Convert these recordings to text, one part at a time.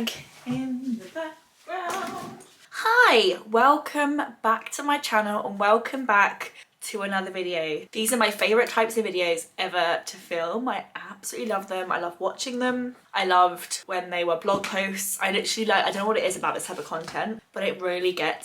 bag in the background. Hi, welcome back to my channel and welcome back to another video. These are my favourite types of videos ever to film. I absolutely love them. I love watching them. I loved when they were blog posts. I don't know what it is about this type of content, but it really don't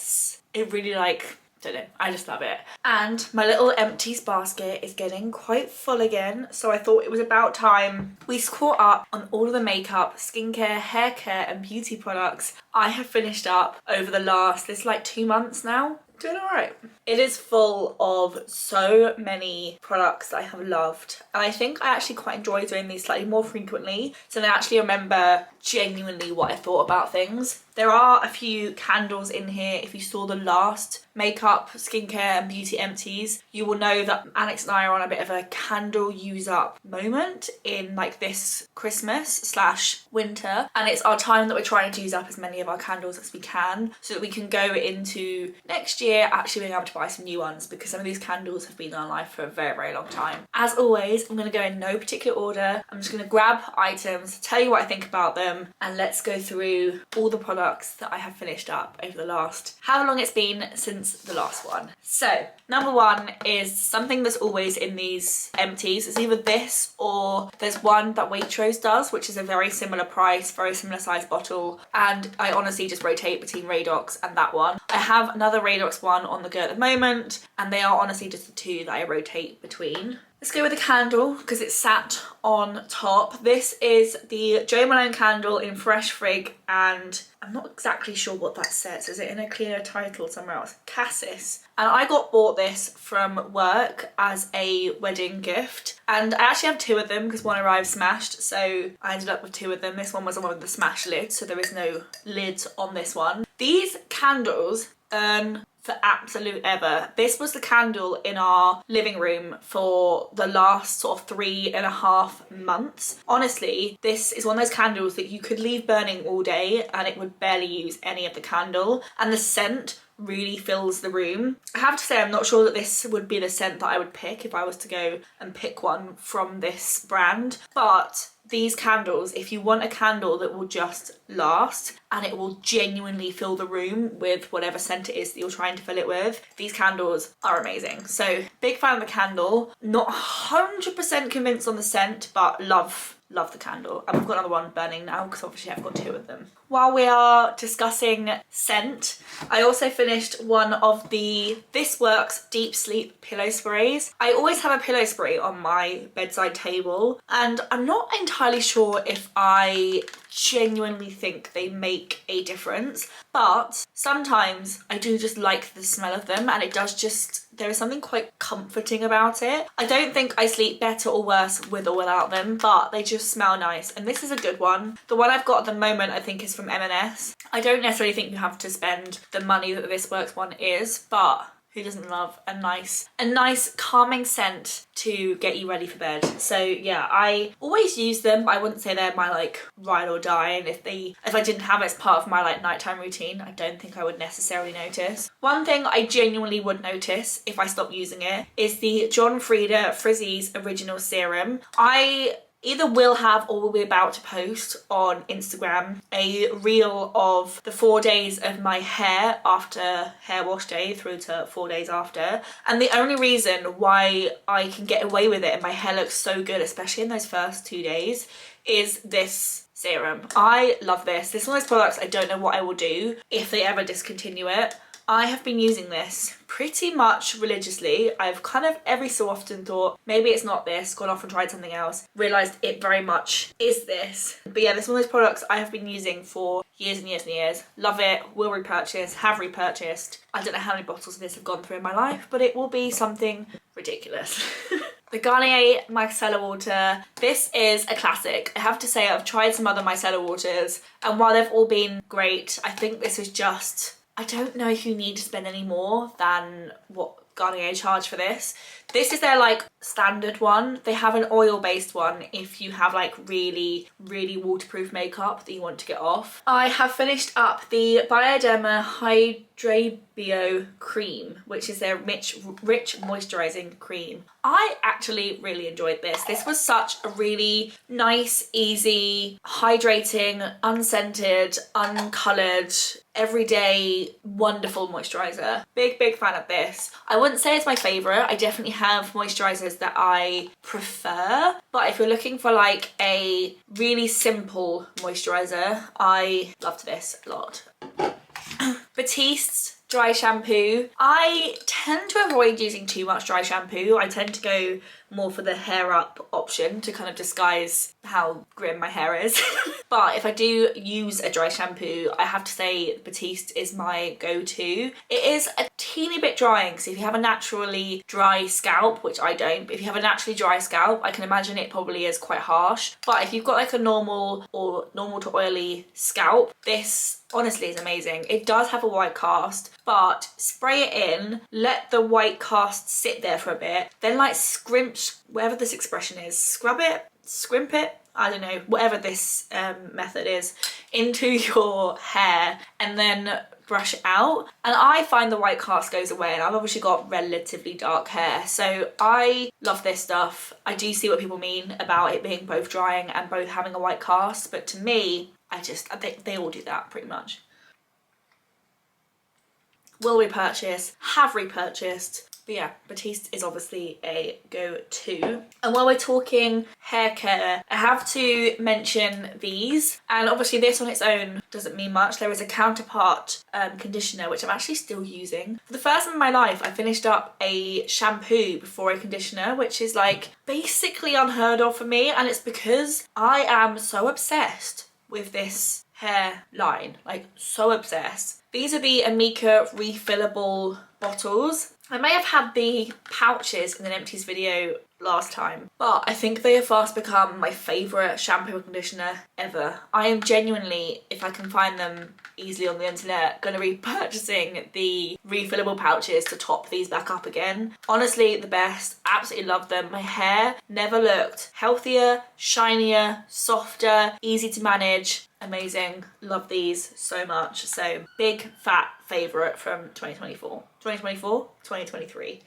know, I just love it. And my little Empties basket is getting quite full again, so I thought it was about time we caught up on all of the makeup, skincare, hair care and beauty products I have finished up over the last, it's like 2 months now. Doing alright. It is full of so many products that I have loved, and I think I actually quite enjoy doing these slightly more frequently so I actually remember genuinely what I thought about things. There are a few candles in here. If you saw the last makeup, skincare and beauty empties, you will know that Alex and I are on a bit of a candle use up moment in like this Christmas/winter, and it's our time that we're trying to use up as many of our candles as we can so that we can go into next year actually being able to buy some new ones, because some of these candles have been in our life for a very, very long time. As always, I'm going to go in no particular order. I'm just going to grab items, tell you what I think about them, and let's go through all the products that I have finished up over the last, however long it's been since the last one. So number one is something that's always in these empties. It's either this or there's one that Waitrose does, which is a very similar price, very similar size bottle, and I honestly just rotate between Radox and that one. I have another Radox one on the go at the moment, and they are honestly just the two that I rotate between. Let's go with the candle because it's sat on top. This is the Jo Malone candle in Fresh Frig, and I'm not exactly sure what that says. Is it in a clear title somewhere else? Cassis. And I bought this from work as a wedding gift, and I actually have 2 of them because one arrived smashed, so I ended up with 2 of them. This one was the one with the smash lid, so there is no lid on this one. These candles earn for absolute ever. This was the candle in our living room for the last sort of 3.5 months. Honestly, this is one of those candles that you could leave burning all day and it would barely use any of the candle, and the scent really fills the room. I have to say I'm not sure that this would be the scent that I would pick if I was to go and pick one from this brand, but these candles, if you want a candle that will just last and it will genuinely fill the room with whatever scent it is that you're trying to fill it with, these candles are amazing. So big fan of the candle, not 100% convinced on the scent, but love the candle. And I've got another one burning now because obviously I've got 2 of them. While we are discussing scent, I also finished one of the This Works Deep Sleep pillow sprays. I always have a pillow spray on my bedside table, and I'm not entirely sure if I genuinely think they make a difference, but sometimes I do just like the smell of them, and it does just, there is something quite comforting about it. I don't think I sleep better or worse with or without them, but they just smell nice, and this is a good one. The one I've got at the moment I think is from M&S. I don't necessarily think you have to spend the money that the This Works one is, but who doesn't love a nice calming scent to get you ready for bed? So yeah, I always use them. I wouldn't say they're my like ride or die, and if I didn't have it as part of my like nighttime routine, I don't think I would necessarily notice. One thing I genuinely would notice if I stopped using it is the John Frieda Frizzy's Original Serum. I either will have or will be about to post on Instagram a reel of the 4 days of my hair after hair wash day through to 4 days after. And the only reason why I can get away with it and my hair looks so good, especially in those first 2 days, is this serum. I love this. This is one of those products I don't know what I will do if they ever discontinue it. I have been using this pretty much religiously. I've kind of every so often thought maybe it's not this, gone off and tried something else, realised it very much is this. But yeah, this is one of those products I have been using for years and years and years. Love it, will repurchase, have repurchased. I don't know how many bottles of this have gone through in my life, but it will be something ridiculous. The Garnier Micellar Water. This is a classic. I have to say I've tried some other micellar waters, and while they've all been great, I think this is just, I don't know if you need to spend any more than what Garnier charge for this. This is their like standard one. They have an oil based one if you have like really waterproof makeup that you want to get off. I have finished up the Bioderma Hydra cream, which is their rich moisturizing cream. I actually really enjoyed this. This was such a really nice, easy, hydrating, unscented, uncolored, everyday, wonderful moisturizer. Big fan of this. I wouldn't say it's my favorite. I definitely have moisturizers that I prefer, but if you're looking for like a really simple moisturizer, I loved this a lot. Batiste dry shampoo. I tend to avoid using too much dry shampoo. I tend to go more for the hair up option to kind of disguise how grim my hair is. But if I do use a dry shampoo, I have to say Batiste is my go-to. It is a teeny bit drying, so if you have a naturally dry scalp, which I don't, but if you have a naturally dry scalp, I can imagine it probably is quite harsh. But if you've got like a normal or normal to oily scalp, this honestly is amazing. It does have a white cast, but spray it in, let the white cast sit there for a bit, then like scrimp, whatever this expression is, scrub it, scrimp it, I don't know, whatever this method is, into your hair and then brush it out. And I find the white cast goes away, and I've obviously got relatively dark hair, so I love this stuff. I do see what people mean about it being both drying and both having a white cast, but to me, I think they all do that pretty much. Will repurchase, have repurchased. But yeah, Batiste is obviously a go-to. And while we're talking hair care, I have to mention these. And obviously this on its own doesn't mean much. There is a counterpart conditioner, which I'm actually still using. For the first time in my life, I finished up a shampoo before a conditioner, which is like basically unheard of for me. And it's because I am so obsessed with this hair line, like so obsessed. These are the Amika refillable bottles. I may have had the pouches in an Empties video last time, but I think they have fast become my favourite shampoo and conditioner ever. I am genuinely, if I can find them easily on the internet, going to be purchasing the refillable pouches to top these back up again. Honestly, the best. Absolutely love them. My hair never looked healthier, shinier, softer, easy to manage. Amazing. Love these so much. So big fat favourite from 2024. 2024? 2023.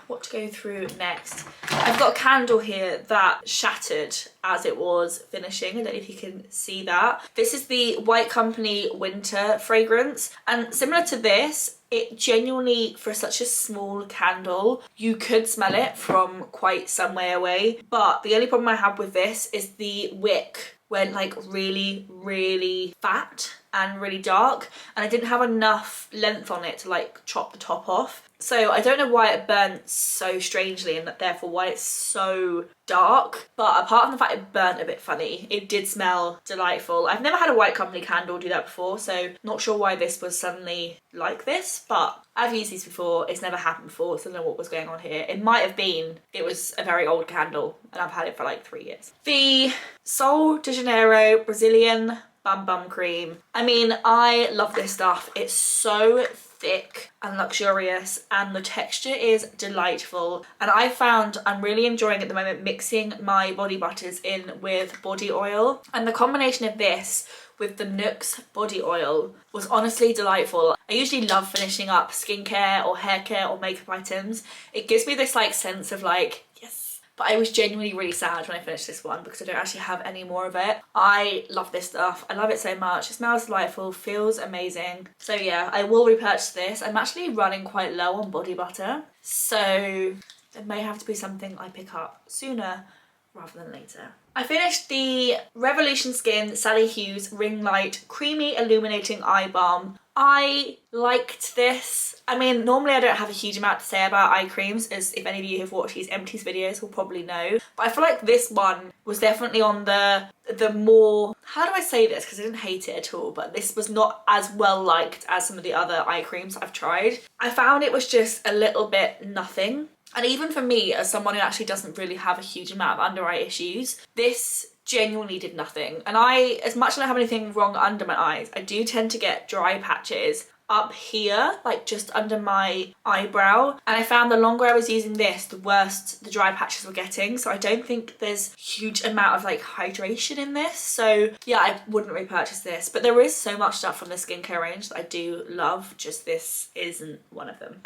What to go through next? I've got a candle here that shattered as it was finishing. I don't know if you can see that. This is the White Company Winter fragrance, and similar to this, it genuinely, for such a small candle, you could smell it from quite some way away, but the only problem I have with this is the wick went like really fat and really dark, and I didn't have enough length on it to like chop the top off. So I don't know why it burnt so strangely and therefore why it's so dark, but apart from the fact it burnt a bit funny, it did smell delightful. I've never had a White Company candle do that before, so not sure why this was suddenly like this, but I've used these before. It's never happened before, so I don't know what was going on here. It might have been, it was a very old candle and I've had it for like 3 years. The Sol de Janeiro Brazilian Bum Cream. I mean, I love this stuff. It's so thick and luxurious and the texture is delightful, and I found I'm really enjoying at the moment mixing my body butters in with body oil, and the combination of this with the Nooks body oil was honestly delightful. I usually love finishing up skincare or hair care or makeup items. It gives me this like sense of like, yes. But I was genuinely really sad when I finished this one because I don't actually have any more of it. I love this stuff. I love it so much. It smells delightful, feels amazing. So yeah, I will repurchase this. I'm actually running quite low on body butter, so it may have to be something I pick up sooner rather than later. I finished the Revolution Skin Sally Hughes Ring Light Creamy Illuminating Eye Balm. I liked this. I mean, normally I don't have a huge amount to say about eye creams, as if any of you have watched these Empties videos will probably know. But I feel like this one was definitely on the more, how do I say this? Because I didn't hate it at all, but this was not as well liked as some of the other eye creams I've tried. I found it was just a little bit nothing. And even for me, as someone who actually doesn't really have a huge amount of under eye issues, this genuinely did nothing. And I, as much as I don't have anything wrong under my eyes, I do tend to get dry patches up here, like just under my eyebrow, and I found the longer I was using this, the worse the dry patches were getting. So I don't think there's huge amount of like hydration in this, so yeah, I wouldn't repurchase this. But there is so much stuff from the skincare range that I do love, just this isn't one of them.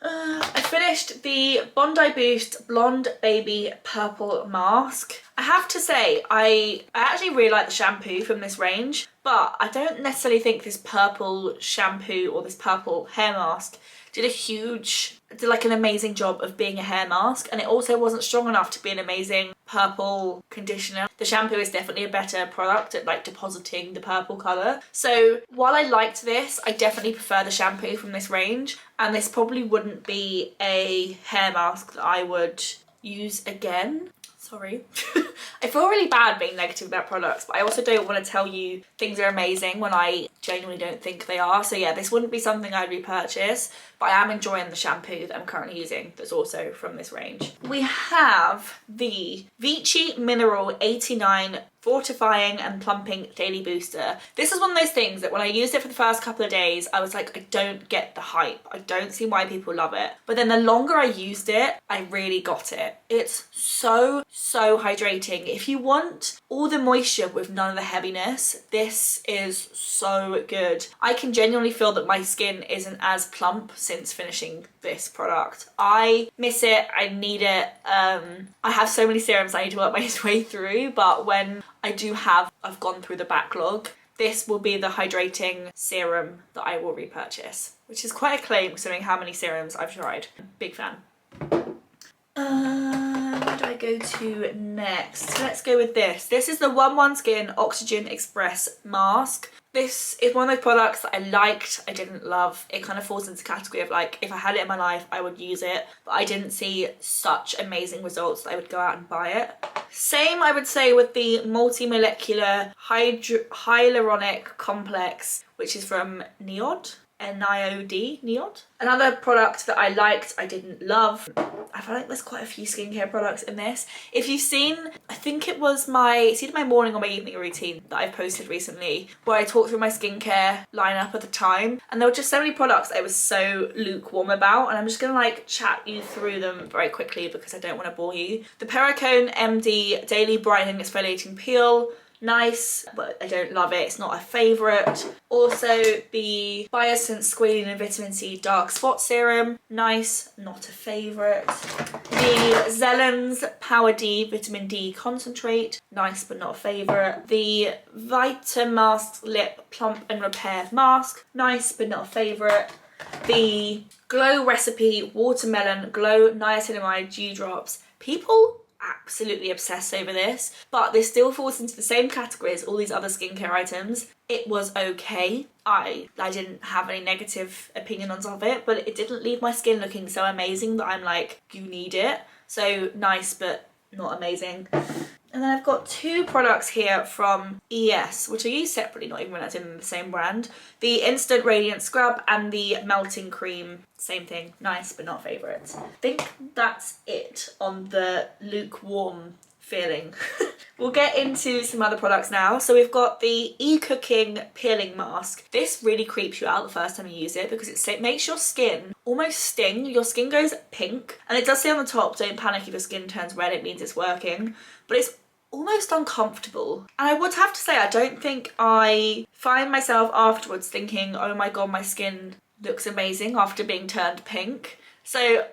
I finished the Bondi Boost Blonde Baby Purple Mask. I have to say, I actually really like the shampoo from this range, but I don't necessarily think this purple shampoo or this purple hair mask did like an amazing job of being a hair mask, and it also wasn't strong enough to be an amazing purple conditioner. The shampoo is definitely a better product at like depositing the purple colour. So while I liked this, I definitely prefer the shampoo from this range, and this probably wouldn't be a hair mask that I would use again. Sorry. I feel really bad being negative about products, but I also don't want to tell you things are amazing when I genuinely don't think they are. So yeah, this wouldn't be something I'd repurchase, but I am enjoying the shampoo that I'm currently using that's also from this range. We have the Vichy Mineral 89 Fortifying and Plumping Daily Booster. This is one of those things that when I used it for the first couple of days, I was like, I don't get the hype. I don't see why people love it. But then the longer I used it, I really got it. It's so hydrating. If you want all the moisture with none of the heaviness, this is so good. I can genuinely feel that my skin isn't as plump since finishing this product. I miss it. I need it. I have so many serums I need to work my way through, but when I've gone through the backlog, this will be the hydrating serum that I will repurchase, which is quite a claim considering how many serums I've tried. Big fan. Where do I go to next? Let's go with this. This is the 1-1 Skin Oxygen Express Mask. This is one of those products that I liked, I didn't love. It kind of falls into the category of like, if I had it in my life, I would use it, but I didn't see such amazing results that I would go out and buy it. Same, I would say, with the Multi-Molecular Hyaluronic Complex, which is from Niod. N-I-O-D, Niod. Another product that I liked, I didn't love. I feel like there's quite a few skincare products in this. If you've seen, I think it was it's either my morning or my evening routine that I've posted recently, where I talked through my skincare lineup at the time, and there were just so many products I was so lukewarm about, and I'm just gonna like chat you through them very quickly because I don't want to bore you. The Perricone MD Daily Brightening Exfoliating Peel. Nice, but I don't love it. It's not a favourite. Also, the Biosense Squalene and Vitamin C Dark Spot Serum. Nice, not a favourite. The Zellen's Power D Vitamin D Concentrate. Nice, but not a favourite. The Vitamask Lip Plump and Repair Mask. Nice, but not a favourite. The Glow Recipe Watermelon Glow Niacinamide Dew Drops. People absolutely obsessed over this, but this still falls into the same category as all these other skincare items. It was okay. I didn't have any negative opinions of it, but it didn't leave my skin looking so amazing that I'm like, you need it. So nice, but not amazing. And then I've got two products here from ES, which I use separately, not even realising they're the same brand. The Instant Radiant Scrub and the Melting Cream, same thing, nice but not favourites. I think that's it on the lukewarm feeling. We'll get into some other products now. So we've got the Ecooking Peeling Mask. This really creeps you out the first time you use it because it makes your skin almost sting. Your skin goes pink, and it does say on the top, don't panic if your skin turns red, it means it's working. But it's almost uncomfortable. And I would have to say, I don't think I find myself afterwards thinking, oh my god, my skin looks amazing after being turned pink. So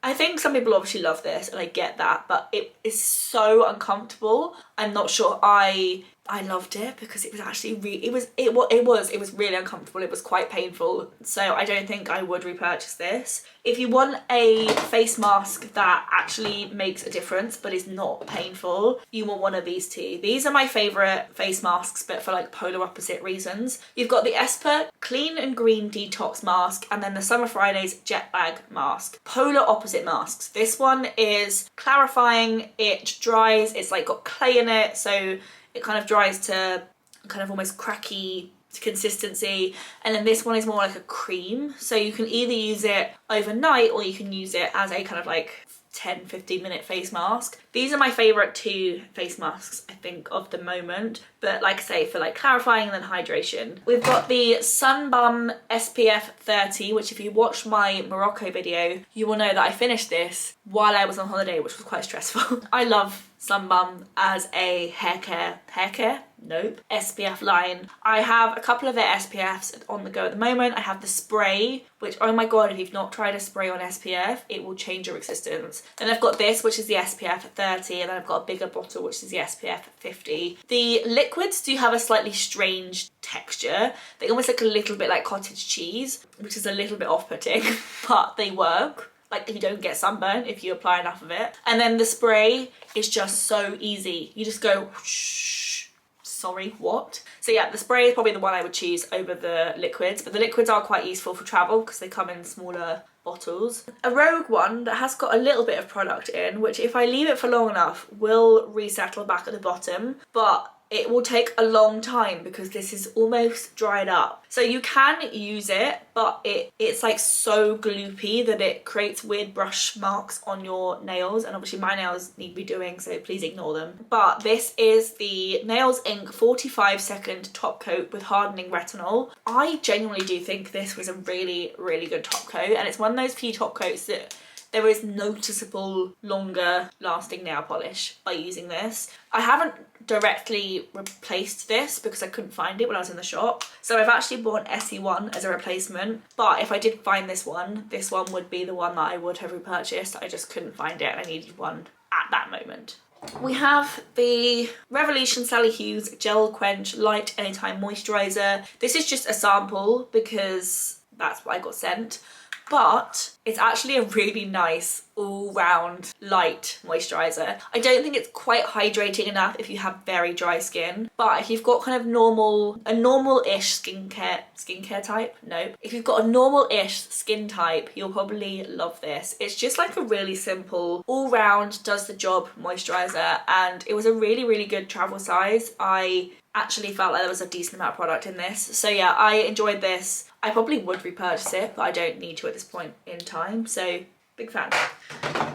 I think some people obviously love this, and I get that, but it is so uncomfortable. I'm not sure I loved it because it was actually it was really uncomfortable. It was quite painful, so I don't think I would repurchase this. If you want a face mask that actually makes a difference but is not painful, you want one of these two. These are my favourite face masks, but for like polar opposite reasons. You've got the Esper Clean and Green Detox Mask, and then the Summer Fridays Jet Lag Mask. Polar opposite masks. This one is clarifying, it dries, it's like got clay in it, so it kind of dries to kind of almost cracky consistency, and then this one is more like a cream, so you can either use it overnight or you can use it as a kind of like 10-15 minute face mask. These are my favourite 2 face masks I think of the moment, but like I say, for like clarifying and then hydration. We've got the Sun Balm SPF 30, which if you watched my Morocco video you will know that I finished this while I was on holiday, which was quite stressful. I love Sun Balm as a hair care? Nope. SPF line. I have a couple of their SPFs on the go at the moment. I have the spray, which, oh my god, if you've not tried a spray on SPF, it will change your existence. Then I've got this, which is the SPF 30, and then I've got a bigger bottle, which is the SPF 50. The liquids do have a slightly strange texture. They almost look a little bit like cottage cheese, which is a little bit off-putting, but they work. Like, you don't get sunburn if you apply enough of it. And then the spray is just so easy. You just go whoosh. Sorry, what? So yeah, the spray is probably the one I would choose over the liquids, but the liquids are quite useful for travel because they come in smaller bottles. A Rogue one that has got a little bit of product in, which if I leave it for long enough will resettle back at the bottom, but it will take a long time because this is almost dried up. So you can use it, but it's like so gloopy that it creates weird brush marks on your nails, and obviously my nails need redoing, so please ignore them. But this is the Nails Inc 45-second top coat with hardening retinol. I genuinely do think this was a really, really good top coat, and it's one of those few top coats that there is noticeable longer lasting nail polish by using this. I haven't directly replaced this because I couldn't find it when I was in the shop. So I've actually bought SE1 as a replacement, but if I did find this one would be the one that I would have repurchased. I just couldn't find it and I needed one at that moment. We have the Revolution Sally Hughes Gel Quench Light Anytime Moisturizer. This is just a sample because that's what I got sent. But it's actually a really nice all-round light moisturizer. I don't think it's quite hydrating enough if you have very dry skin, but if you've got kind of a normal-ish skincare type, no. If you've got a normal-ish skin type, you'll probably love this. It's just like a really simple, all-round, does the job moisturizer, and it was a really, really good travel size. I actually felt like there was a decent amount of product in this. So yeah, I enjoyed this. I probably would repurchase it, but I don't need to at this point in time, so big fan.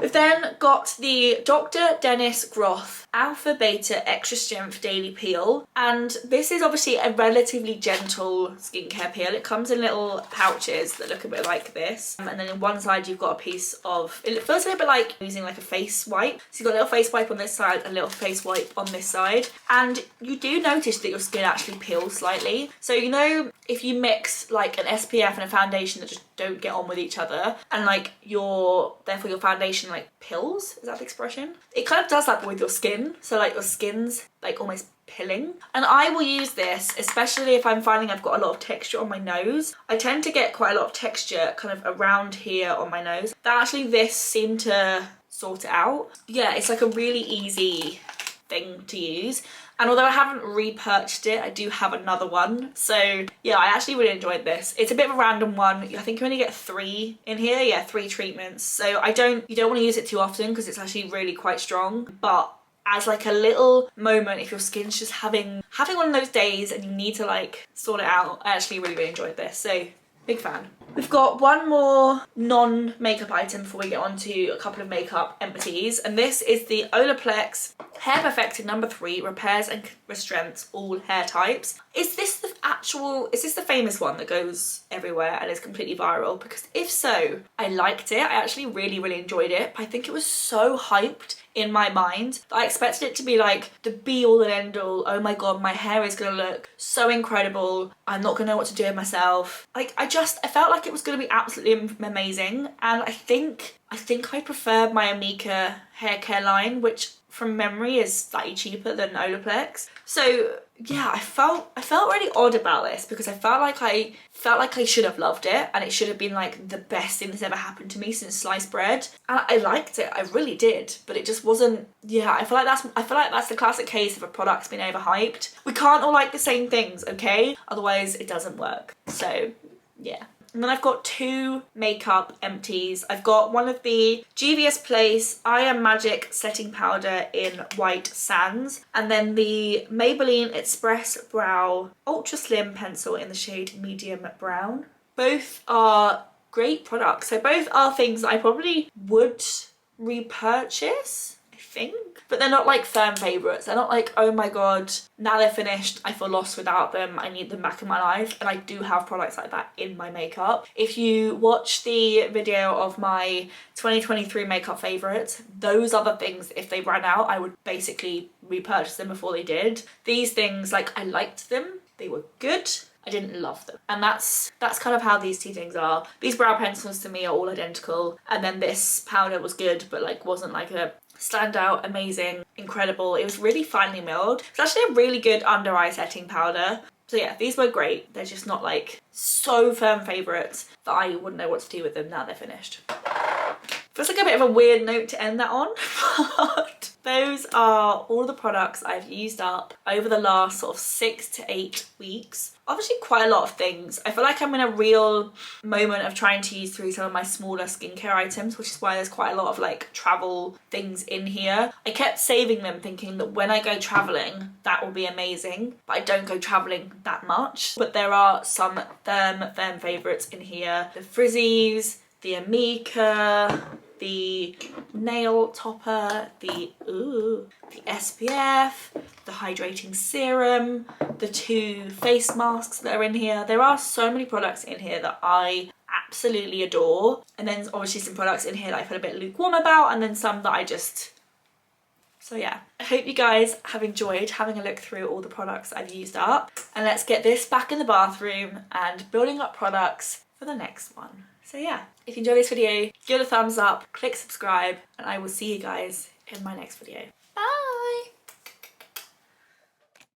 We've then got the Dr. Dennis Groth Alpha Beta Extra Strength Daily Peel, and this is obviously a relatively gentle skincare peel. It comes in little pouches that look a bit like this, and then on one side you've got a piece of, it feels a little bit like using like a face wipe. So you've got a little face wipe on this side, a little face wipe on this side, and you do notice that your skin actually peels slightly. So you know, if you mix like an SPF and a foundation that just don't get on with each other, and like therefore your foundation like pills, is that the expression? It kind of does that with your skin, so like your skin's like almost pilling. And I will use this especially if I'm finding I've got a lot of texture on my nose. I tend to get quite a lot of texture kind of around here on my nose, that actually this seemed to sort it out. Yeah, it's like a really easy thing to use. And although I haven't repurchased it, I do have another one. So yeah, I actually really enjoyed this. It's a bit of a random one. I think you only get 3 in here. Yeah, 3 treatments. So you don't want to use it too often because it's actually really quite strong. But as like a little moment, if your skin's just having one of those days and you need to like sort it out, I actually really, really enjoyed this. So big fan. We've got one more non-makeup item before we get on to a couple of makeup empties, and this is the Olaplex Hair Perfector number 3 Repairs and Strengthens All Hair Types. Is this the famous one that goes everywhere and is completely viral? Because if so, I liked it. I actually really, really enjoyed it. I think it was so hyped in my mind. I expected it to be like the be all and end all. Oh my god, my hair is gonna look so incredible. I'm not gonna know what to do with myself. Like I felt like it was gonna be absolutely amazing, and I think I prefer my Amika hair care line, which from memory is slightly cheaper than Olaplex. So yeah, I felt really odd about this because I felt like I should have loved it and it should have been like the best thing that's ever happened to me since sliced bread. And I liked it, I really did, but it just wasn't. Yeah, I feel like that's the classic case of a product's been overhyped. We can't all like the same things, okay? Otherwise it doesn't work. So yeah. And then I've got 2 makeup empties. I've got one of the GVS Place I Am Magic Setting Powder in White Sands, and then the Maybelline Express Brow Ultra Slim Pencil in the shade Medium Brown. Both are great products. So both are things that I probably would Repurchase, I think. But they're not like firm favourites. They're not like, oh my god, now they're finished, I feel lost without them, I need them back in my life. And I do have products like that in my makeup. If you watch the video of my 2023 makeup favourites, those are the things, if they ran out, I would basically repurchase them before they did. These things, like, I liked them, they were good, I didn't love them. And that's kind of how these two things are. These brow pencils to me are all identical, and then this powder was good, but like wasn't like a standout, amazing, incredible. It was really finely milled. It's actually a really good under eye setting powder. So yeah, these were great. They're just not like so firm favourites that I wouldn't know what to do with them now they're finished. Feels like a bit of a weird note to end that on, but those are all the products I've used up over the last sort of 6 to 8 weeks. Obviously quite a lot of things. I feel like I'm in a real moment of trying to use through some of my smaller skincare items, which is why there's quite a lot of like travel things in here. I kept saving them thinking that when I go traveling, that will be amazing, but I don't go traveling that much. But there are some firm favourites in here. The Frizzies, the Amika, the nail topper, the SPF, the hydrating serum, the 2 face masks that are in here. There are so many products in here that I absolutely adore. And then obviously some products in here that I feel a bit lukewarm about, and then some that I just... So yeah, I hope you guys have enjoyed having a look through all the products I've used up. And let's get this back in the bathroom and building up products for the next one. So yeah, if you enjoyed this video, give it a thumbs up, click subscribe, and I will see you guys in my next video.